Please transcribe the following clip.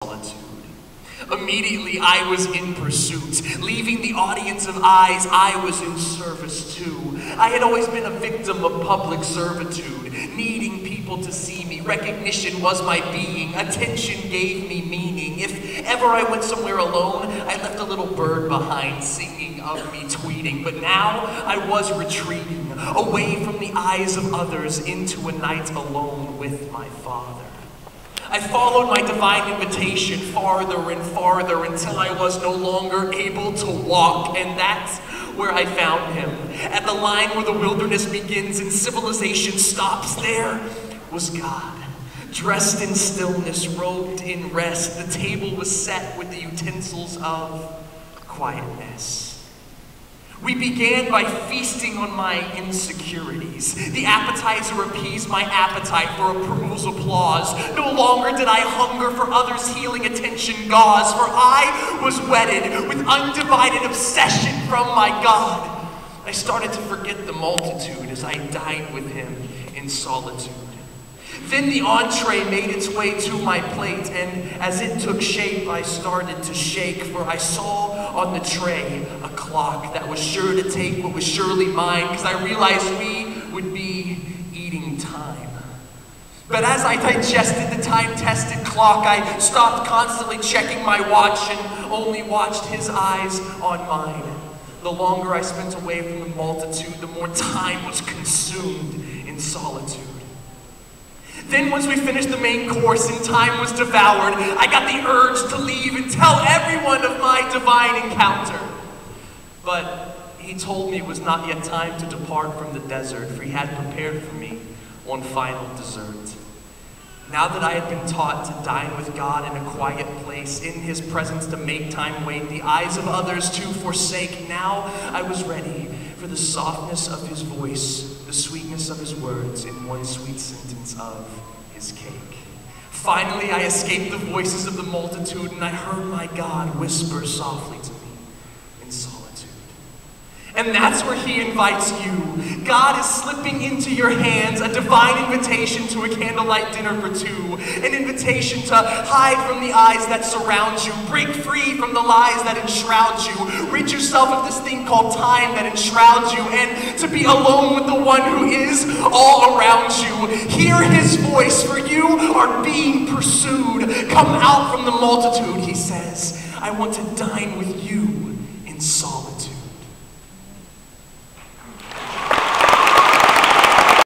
solitude. Immediately I was in pursuit. Leaving the audience of eyes, I was in service too. I had always been a victim of public servitude, needing people to see me. Recognition was my being. Attention gave me meaning. If ever I went somewhere alone, I left a little bird behind singing of me tweeting. But now I was retreating, away from the eyes of others, into a night alone with my Father. I followed my divine invitation farther and farther until I was no longer able to walk, and that's where I found him. At the line where the wilderness begins and civilization stops, there was God. Dressed in stillness, robed in rest, the table was set with the utensils of quietness. We began by feasting on my insecurities. The appetizer appeased my appetite for approval's applause. No longer did I hunger for others' healing attention gauze, for I was wedded with undivided obsession from my God. I started to forget the multitude as I dined with him in solitude. Then the entree made its way to my plate, and as it took shape, I started to shake, for I saw on the tray a clock that was sure to take what was surely mine, because I realized we would be eating time. But as I digested the time-tested clock, I stopped constantly checking my watch and only watched his eyes on mine. The longer I spent away from the multitude, the more time was consumed in solitude. Then once we finished the main course and time was devoured, I got the urge to leave and tell everyone of my divine encounter. But he told me it was not yet time to depart from the desert, for he had prepared for me one final dessert. Now that I had been taught to dine with God in a quiet place, in his presence to make time wait, the eyes of others to forsake, now I was ready for the softness of his voice, the sweetness of his words, in one sweet sentence of his cake. Finally, I escaped the voices of the multitude, and I heard my God whisper softly to me in solitude. And that's where he invites you. God is slipping into your hands a divine invitation to a candlelight dinner for two, an invitation to hide from the eyes that surround you, break free from the lies that enshroud you, rid yourself of this thing called time that enshrouds you, and to be alone with the one who is all around you. Hear his voice, for you are being pursued. Come out from the multitude, he says. I want to dine with you